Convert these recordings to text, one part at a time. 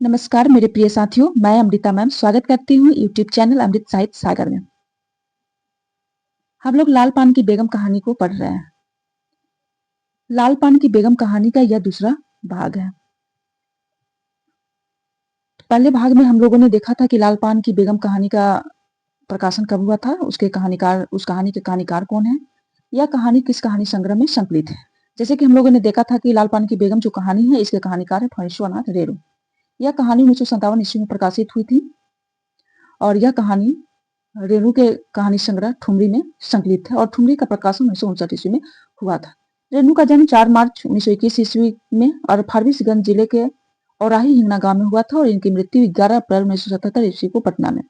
नमस्कार मेरे प्रिय साथियों, मैं अमृता मैम स्वागत करती हूँ यूट्यूब चैनल अमृत साहित्य सागर में। हम लोग लाल पान की बेगम कहानी को पढ़ रहे हैं। लाल पान की बेगम कहानी का यह दूसरा भाग है। पहले भाग में हम लोगों ने देखा था कि लाल पान की बेगम कहानी का प्रकाशन कब हुआ था, उस कहानी के कहानीकार कौन है, यह कहानी किस कहानी संग्रह में संकलित है। जैसे कि हम लोगों ने देखा था कि लाल पान की बेगम जो कहानी है, इसके कहानीकार है फणीश्वरनाथ रेणु। यह कहानी 1957 ईस्वी में प्रकाशित हुई थी और यह कहानी रेणु के कहानी संग्रह ठुमरी में संकलित है और ठुमरी का प्रकाशन 1959 ईस्वी में हुआ था। रेणु का जन्म 4 मार्च 1921 ईस्वी में और फारबिसगंज जिले के औराही हिंगना गांव में हुआ था और इनकी मृत्यु 11 अप्रैल 1977 ईस्वी को पटना में।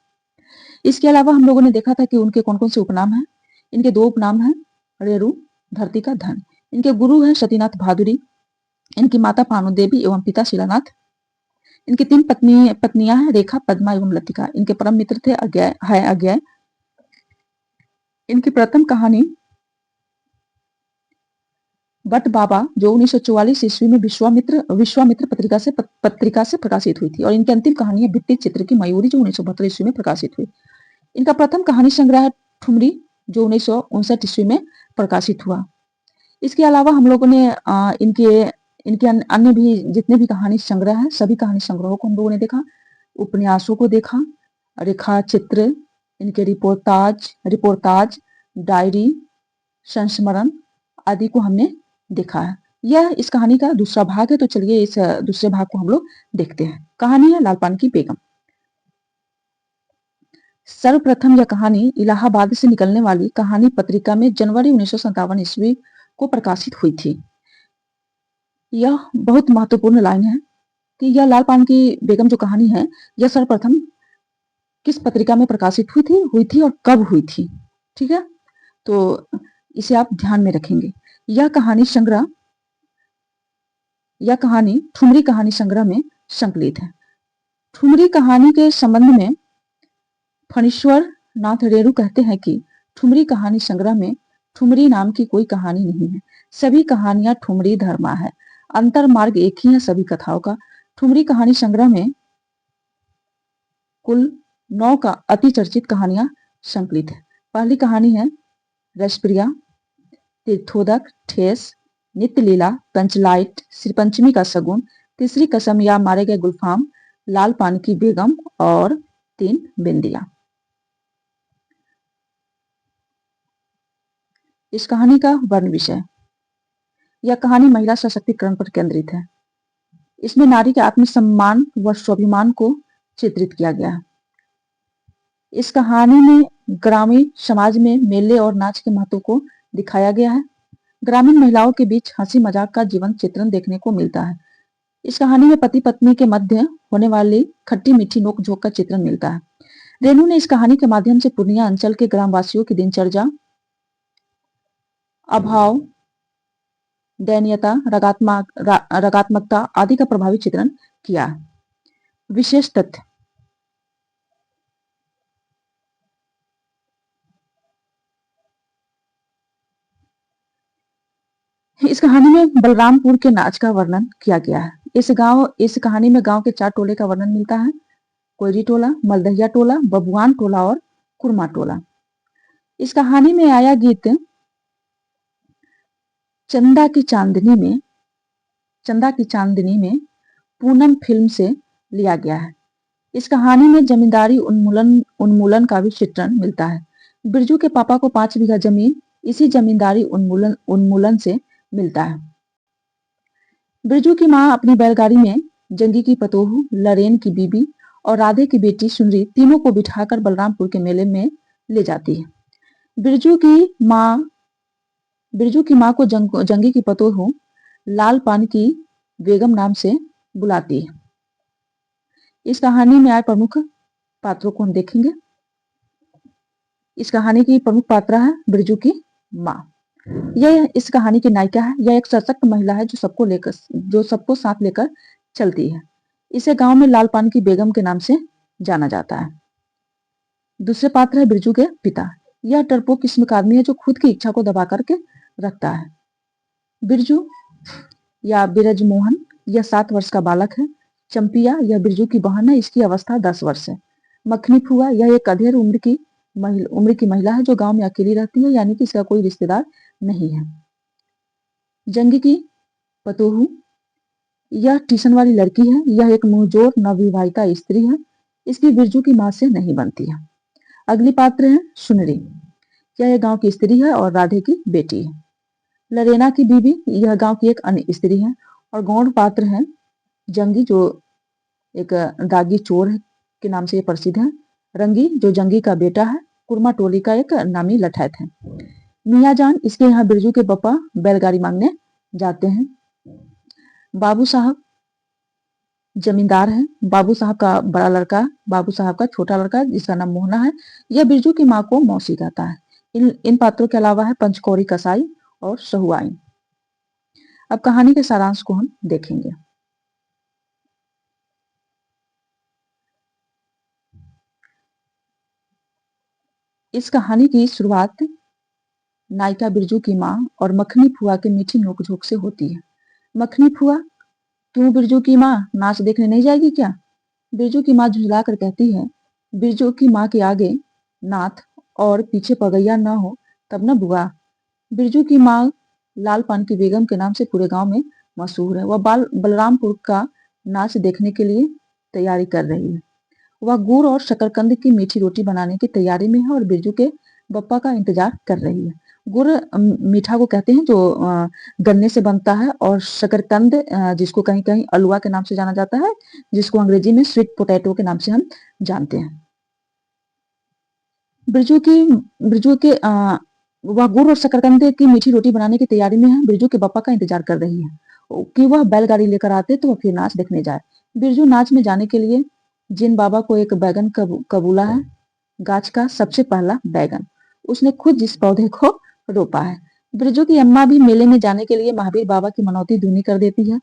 इसके अलावा हम लोगों ने देखा था कि उनके कौन कौन से उपनाम हैं। इनके 2 उपनाम हैं, रेणु धरती का धन। इनके गुरु हैं सतीनाथ भादुरी, इनकी माता पानु देवी एवं पिता शिलानाथ। इनकी 3 पत्नियां हैं, रेखा, पद्मा एवं लतिका। इनके परम मित्र थे अज्ञय। इनकी प्रथम कहानी बट बाबा जो 1944 ईस्वी में विश्वामित्र पत्रिका से प्रकाशित हुई थी और इनकी अंतिम कहानी है भित्ति चित्र की मयूरी जो 1972 ईस्वी में प्रकाशित हुई। इनका प्रथम कहानी संग्रह है ठुमरी जो 1959 ईस्वी में प्रकाशित हुआ। इसके अलावा हम लोगों ने इनके अन्य भी जितने भी कहानी संग्रह है, सभी कहानी संग्रहों को हम लोगों ने देखा, उपन्यासों को देखा, रेखा चित्र, इनके रिपोर्टाज, डायरी, संस्मरण आदि को हमने देखा है। यह इस कहानी का दूसरा भाग है, तो चलिए इस दूसरे भाग को हम लोग देखते हैं। कहानी है लाल पान की बेगम। सर्वप्रथम यह कहानी इलाहाबाद से निकलने वाली कहानी पत्रिका में जनवरी 1957 ईस्वी को प्रकाशित हुई थी। यह बहुत महत्वपूर्ण लाइन है कि यह लाल पान की बेगम जो कहानी है, यह सर्वप्रथम किस पत्रिका में प्रकाशित हुई थी और कब हुई थी। ठीक है, तो इसे आप ध्यान में रखेंगे। यह कहानी ठुमरी कहानी संग्रह में संकलित है। ठुमरी कहानी के संबंध में फणीश्वर नाथ रेणु कहते हैं कि ठुमरी कहानी संग्रह में ठुमरी नाम की कोई कहानी नहीं है, सभी कहानियां ठुमरी धर्मा है, अंतर मार्ग एक ही है सभी कथाओं का। ठुमरी कहानी संग्रह में कुल 9 का अति चर्चित कहानियां संकलित है। पहली कहानी है रसप्रिया, तीर्थोदक, ठेस, नित्य लीला, पंचलाइट, श्री पंचमी का सगुन, तीसरी कसम या मारे गए गुलफाम, लाल पान की बेगम और 3 बिंदिया। इस कहानी का वर्ण विषय, यह कहानी महिला सशक्तिकरण पर केंद्रित है। इसमें नारी के आत्मसम्मान व स्वाभिमान को चित्रित किया गया है। इस कहानी में ग्रामीण समाज में मेले और नाच के महत्व को दिखाया गया है। ग्रामीण महिलाओं के बीच हंसी मजाक का जीवन चित्रण देखने को मिलता है। इस कहानी में पति पत्नी के मध्य होने वाली खट्टी मीठी नोक झोंक का चित्रण मिलता है। रेणु ने इस कहानी के माध्यम से पूर्णिया अंचल के ग्रामवासियों की दिनचर्या, अभाव, दयनीयता, रगात्मकता आदि का प्रभावी चित्रण किया है। विशेष तथ्य, इस कहानी में बलरामपुर के नाच का वर्णन किया गया है। इस कहानी में गांव के 4 टोले का वर्णन मिलता है, कोयरी टोला, मलदहिया टोला, बबुआन टोला और कुरमा टोला। इस कहानी में आया गीत चंदा की चांदनी में पूनम फिल्म से लिया गया है। इस कहानी में जमींदारी उन्मूलन का भी चित्रण मिलता है। बिरजू के पापा को 5 बीघा जमीन इसी जमींदारी उन्मूलन से मिलता है। बिरजू की माँ अपनी बैलगाड़ी में जंगी की पतोहू, लरेन की बीबी और राधे की बेटी सुनरी तीनों को बिठाकर बलरामपुर के मेले में ले जाती है। बिरजू की माँ को जंगी की पतोहू लाल पान की बेगम नाम से बुलाती है। इस कहानी में आए प्रमुख पात्रों को हम देखेंगे। इस कहानी की प्रमुख पात्रा है बिरजू की माँ। यह इस कहानी की नायिका है। यह एक सशक्त महिला है जो सबको साथ लेकर चलती है। इसे गांव में लाल पान की बेगम के नाम से जाना जाता है। दूसरे पात्र है बिरजू के पिता। यह डरपोक किस्म का आदमी है जो खुद की इच्छा को दबा करके रखता है। बिरजू या बिरजमोहन यह 7 वर्ष का बालक है। चंपिया यह बिरजू की बहन है, इसकी अवस्था 10 वर्ष है। मखनी फुआ यह एक अधेड़ उम्र की महिला है जो गांव में अकेली रहती है, यानी कि इसका कोई रिश्तेदार नहीं है। जंगी की पतोहू यह ट्यूशन वाली लड़की है, यह एक मुंहजोर नवविवाहिता स्त्री है, इसकी बिरजू की मां से नहीं बनती है। अगली पात्र है सुनरी, यह गांव की स्त्री है और राधे की बेटी है। लरेना की बीबी यह गांव की एक अन्य स्त्री है। और गौण पात्र है जंगी, जो एक दागी चोर के नाम से प्रसिद्ध है। रंगी जो जंगी का बेटा है, कुरमा टोली का एक नामी लठैत है। मियाँ जान इसके यहाँ बिरजू के पापा बैलगाड़ी मांगने जाते हैं। बाबू साहब जमींदार है। बाबू साहब का बड़ा लड़का, बाबू साहब का छोटा लड़का जिसका नाम मोहना है, यह बिरजू की माँ को मौसी कहता है। इन पात्रों के अलावा है पंचकौड़ी कसाई और सहुआइन। अब कहानी के सारांश को हम देखेंगे। इस कहानी की शुरुआत नायिका बिरजू की माँ और मखनी फुआ के मीठी नोकझोंक से होती है। मखनी फुआ, तू बिरजू की माँ नाच देखने नहीं जाएगी क्या? बिरजू की माँ झुंझला कर कहती है, बिरजू की माँ के आगे नाथ और पीछे पगैया न हो तब न बुआ। बिरजू की माँ लाल पान की बेगम के नाम से पूरे गांव में मशहूर है। वह बलरामपुर का नाच देखने के लिए तैयारी कर रही है। वह गुड़ और शकरकंद की मीठी रोटी बनाने की तैयारी में है और बिरजू के बप्पा का इंतजार कर रही है। गुड़ मीठा को कहते हैं जो गन्ने से बनता है, और शकरकंद जिसको कहीं कहीं अलुआ के नाम से जाना जाता है, जिसको अंग्रेजी में स्वीट पोटैटो के नाम से हम जानते हैं। बिरजू के वह गुड़ और शकरकंद की मीठी रोटी बनाने की तैयारी में है। बिरजू के बप्पा का इंतजार कर रही है कि वह बैलगाड़ी लेकर आते तो वह फिर नाच देखने जाए। बिरजू नाच में जाने के लिए जिन बाबा को एक बैगन कबूला है, गाछ का सबसे पहला बैगन, उसने खुद जिस पौधे को रोपा है। बिरजू की अम्मा भी मेले में जाने के लिए महावीर बाबा की मनौती दूनी कर देती है।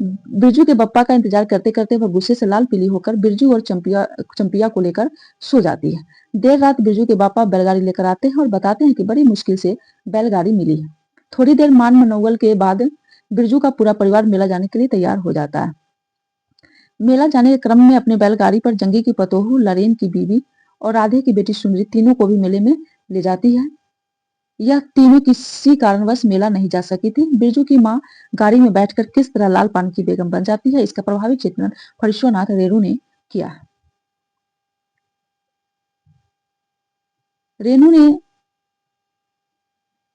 बिरजू के बप्पा का इंतजार करते करते वह गुस्से से लाल पीली होकर बिरजू और चंपिया को लेकर सो जाती है। देर रात बिरजू के पापा बैलगाड़ी लेकर आते हैं और बताते हैं कि बड़ी मुश्किल से बैलगाड़ी मिली है। थोड़ी देर मान मनोवल के बाद बिरजू का पूरा परिवार मेला जाने के लिए तैयार हो जाता है। मेला जाने के क्रम में अपने बैलगाड़ी पर जंगी की पतोहू, लरेन की बीबी और राधे की बेटी सुंदरी तीनों को भी मेले में ले जाती है। यह तीनों किसी कारणवश मेला नहीं जा सकी थी। बिरजू की माँ गाड़ी में बैठकर किस तरह लाल पान की बेगम बन जाती है, इसका प्रभावी चित्रण फरीश्वरनाथ रेणु ने किया है। रेणु ने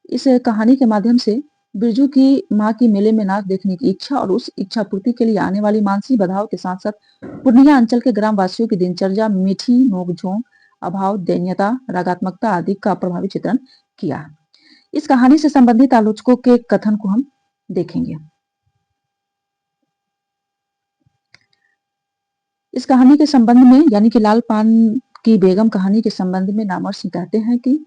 इस कहानी के माध्यम से बिरजू की माँ की मेले में नाच देखने की इच्छा और उस इच्छा पूर्ति के लिए आने वाली मानसी बाधाओं के साथ साथ पूर्णिया अंचल के ग्राम वासियों की दिनचर्या, मीठी नोकझोंक, अभाव, दैन्यता, रागात्मकता आदि का प्रभावी चित्रण किया। इस कहानी से संबंधित आलोचकों के कथन को हम देखेंगे। इस कहानी के संबंध में, यानी कि लाल पान की बेगम कहानी के संबंध में नामवर सिंह कहते हैं कि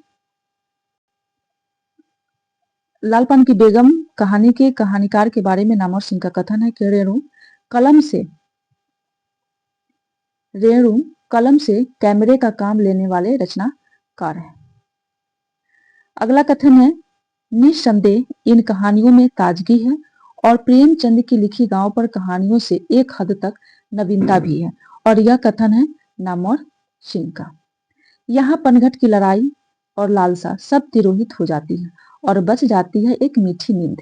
लाल पान की बेगम कहानी के कहानीकार के बारे में नामवर सिंह का कथन है कि रेणु कलम से कैमरे का काम लेने वाले रचनाकार है। अगला कथन है, निस्संदेह इन कहानियों में ताजगी है और प्रेमचंद की लिखी गांव पर कहानियों से एक हद तक नवीनता भी है। और यह कथन है नामवर सिंह का। यहाँ पनघट की लड़ाई और लालसा सब तिरोहित हो जाती है और बच जाती है एक मीठी नींद।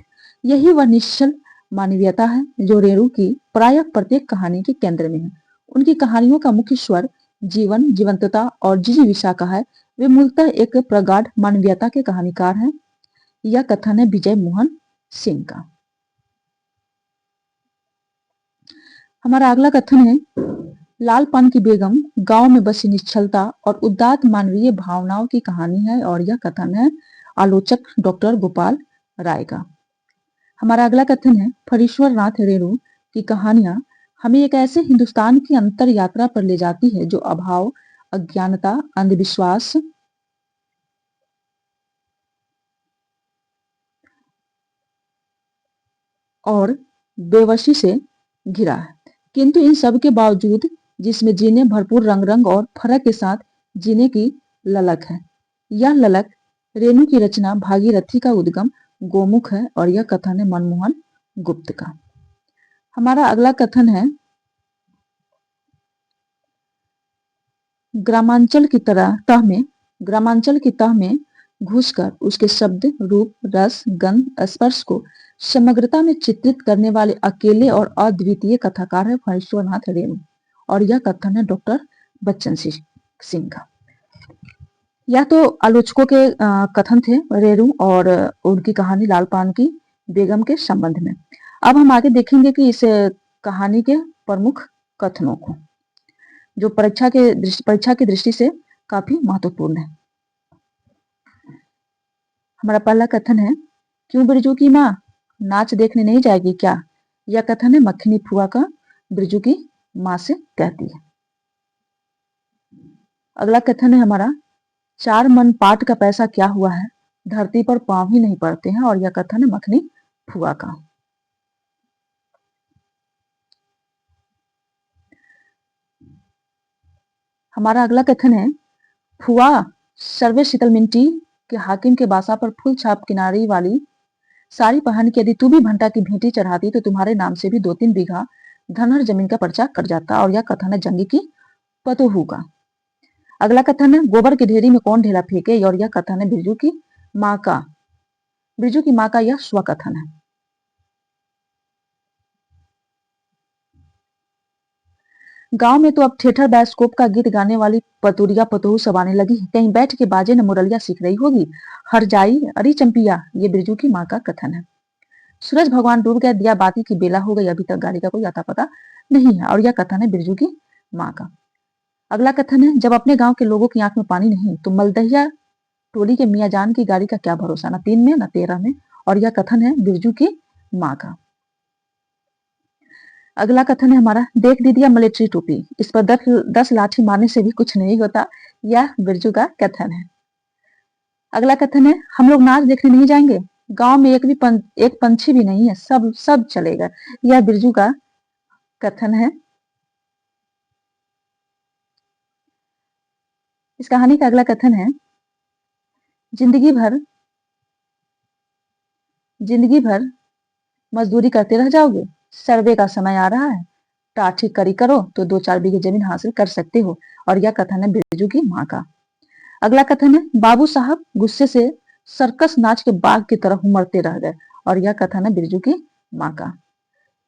यही वह निश्चल मानवीयता है जो रेणु की प्रायः प्रत्येक कहानी के केंद्र में है। उनकी कहानियों का मुख्य स्वर जीवन, जीवंतता और जिजीविषा का है। वे मूलतः एक प्रगाढ़ मानवीयता के कहानीकार हैं। यह कथन है विजय मोहन सिंह का। हमारा अगला कथन है, लाल पान की बेगम गांव में बसी निश्चलता और उदात्त मानवीय भावनाओं की कहानी है। और यह कथन है आलोचक डॉक्टर गोपाल राय का। हमारा अगला कथन है, फरीश्वरनाथ रेणु की कहानियां हमें एक ऐसे हिंदुस्तान की अंतर यात्रा पर ले जाती है जो अभाव, अज्ञानता, अंधविश्वास और बेवशी से घिरा है, किंतु इन सब के बावजूद जिसमें जीने भरपूर रंग और फर्क के साथ जीने की ललक है। यह ललक रेणु की रचना भागीरथी का उद्गम गोमुख है। और यह कथन है मनमोहन गुप्त का। हमारा अगला कथन है, ग्रामांचल की तह में घुसकर उसके शब्द, रूप, रस, गंध, स्पर्श को समग्रता में चित्रित करने वाले अकेले और अद्वितीय कथाकार है फणीश्वरनाथ रेणु। और यह कथन है डॉक्टर बच्चन सिंह का। यह तो आलोचकों के कथन थे रेणु और उनकी कहानी लाल पान की बेगम के संबंध में। अब हम आगे देखेंगे कि इस कहानी के प्रमुख कथनों को, जो परीक्षा की दृष्टि से काफी महत्वपूर्ण है। हमारा पहला कथन है, क्यों बिरजू की माँ नाच देखने नहीं जाएगी क्या? यह कथन है मक्खनी फुआ का बिरजू की माँ से कहती है। अगला कथन है हमारा, 4 मन पाट का पैसा क्या हुआ है, धरती पर पांव ही नहीं पड़ते हैं। और यह कथन है मखनी फुआ का। हमारा अगला कथन है, फुआ सर्वे शीतल मिंटी के हाकिम के बासा पर फुल छाप किनारी वाली साड़ी पहन के यदि तू भी भंटा की भेंटी चढ़ाती तो तुम्हारे नाम से भी 2-3 बीघा धनहर जमीन का पर्चा कट जाता। और यह कथन है जंगी की पतोहू का। अगला कथन है, गोबर की ढेरी में कौन ढेला फेंके। और यह कथन है बिरजू की माँ का। बिरजू की माँ का यह स्वकथन है। गांव में तो अब थिएटर बायोस्कोप का गीत गाने वाली पतुरिया पतोहू सब आने लगी, कहीं बैठ के बाजे न मुरलिया सीख रही होगी। हर जाई अरे चंपिया, ये बिरजू की माँ का कथन है। सूरज भगवान डूब गया, दिया बाती की बेला हो गई, अभी तक गाड़ी का कोई आता पता नहीं है। और यह कथन है बिरजू की माँ का। अगला कथन है, जब अपने गांव के लोगों की आंख में पानी नहीं तो मलदहिया टोली के मियाँ जान की गाड़ी का क्या भरोसा, न 3 में न 13 में। और यह कथन है बिरजू की माँ का। अगला कथन है हमारा, देख दीदिया मिलिट्री टोपी, इस पर 10 लाठी मारने से भी कुछ नहीं होता। यह बिरजू का कथन है। अगला कथन है, हम लोग नाच देखने नहीं जाएंगे, गांव में एक पंछी भी नहीं है, सब चलेगा। यह बिरजू का कथन है। इस कहानी का अगला कथन है, जिंदगी भर मजदूरी करते रह जाओगे, सर्वे का समय आ रहा है, टाठी करी करो तो 2-4 बीघे जमीन हासिल कर सकते हो। और यह कथन है बिरजू की माँ का। अगला कथन है, बाबू साहब गुस्से से सर्कस नाच के बाघ की तरह उमड़ते रह गए। और यह कथन है बिरजू की माँ का।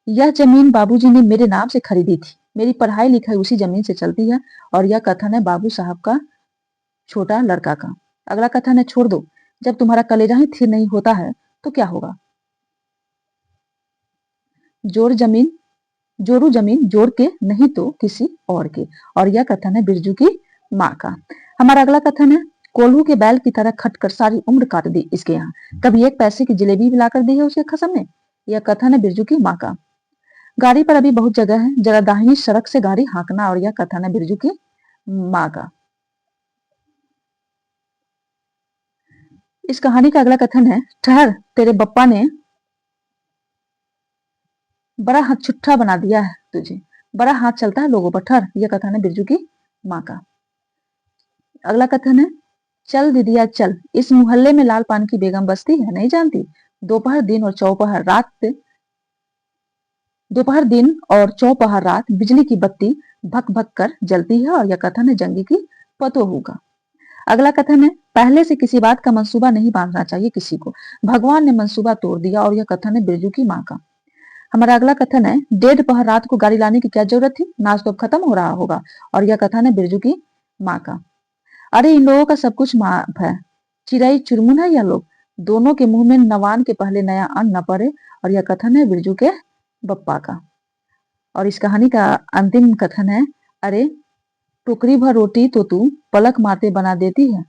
यह जमीन बाबूजी ने मेरे नाम से खरीदी थी, मेरी पढ़ाई लिखाई उसी जमीन से चलती है। और यह कथन है बाबू साहब का छोटा लड़का का। अगला कथन है, छोड़ दो, जब तुम्हारा कलेजा ही थिर नहीं होता है तो क्या होगा। जोरू जमीन जोड़ के, नहीं तो किसी और के। और यह कथन है बिरजू की माँ का। हमारा अगला कथन है, कोल्हू के बैल की तरह खटकर सारी उम्र काट दी इसके यहाँ, कभी 1 पैसे की जलेबी भी लाकर दी है उसके खसम ने। यह कथन है बिरजू की माँ का। गाड़ी पर अभी बहुत जगह है, जरा दाहिनी सड़क से गाड़ी हाँकना। और यह कथन है बिरजू की माँ का। इस कहानी का अगला कथन है, ठहर, तेरे बप्पा ने बड़ा हाथ छुट्टा बना दिया है तुझे, बड़ा हाथ चलता है लोगों पर, ठहर। यह कथन है बिरजू की माँ का। अगला कथन है, चल दीदिया चल, इस मोहल्ले में लाल पान की बेगम बसती है, नहीं जानती। दोपहर दिन और चौपहर रात बिजली की बत्ती भक भक कर जलती है। और यह कथन है जंगी की पतोहू का। अगला कथन है, पहले से किसी बात का मंसूबा नहीं बांधना चाहिए किसी को, भगवान ने मंसूबा तोड़ दिया। और यह कथन है बिरजू की माँ का। हमारा अगला कथन है, 1:30 रात को गाड़ी लाने की क्या जरूरत थी, नाच तो अब खत्म हो रहा होगा। और यह कथन है बिरजू की माँ का। अरे इन लोगों का सब कुछ माफ है, चिड़ई चुरमुन है यह लोग, दोनों के मुंह में नवान के पहले नया अन्न न पड़े। और यह कथन है बिरजू के बप्पा का। और इस कहानी का अंतिम कथन है, अरे टोकरी भर रोटी तो तू पलक मारते बना देती है,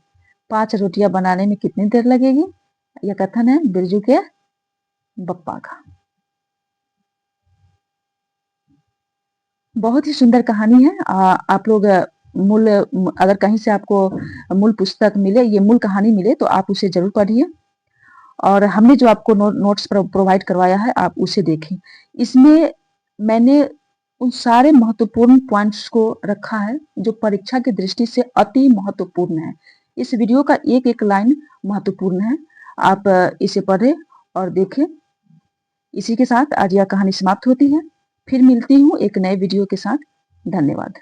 5 रोटियां बनाने में कितनी देर लगेगी। यह कथन है बिरजू के बप्पा का। बहुत ही सुंदर कहानी है। आप लोग मूल अगर कहीं से आपको मूल पुस्तक मिले, ये मूल कहानी मिले तो आप उसे जरूर पढ़िए। और हमने जो आपको नोट्स प्रोवाइड करवाया है आप उसे देखें। इसमें मैंने उन सारे महत्वपूर्ण पॉइंट्स को रखा है जो परीक्षा की दृष्टि से अति महत्वपूर्ण है। इस वीडियो का एक एक लाइन महत्वपूर्ण है। आप इसे पढ़ें और देखें। इसी के साथ आज यह कहानी समाप्त होती है। फिर मिलती हूँ एक नए वीडियो के साथ। धन्यवाद।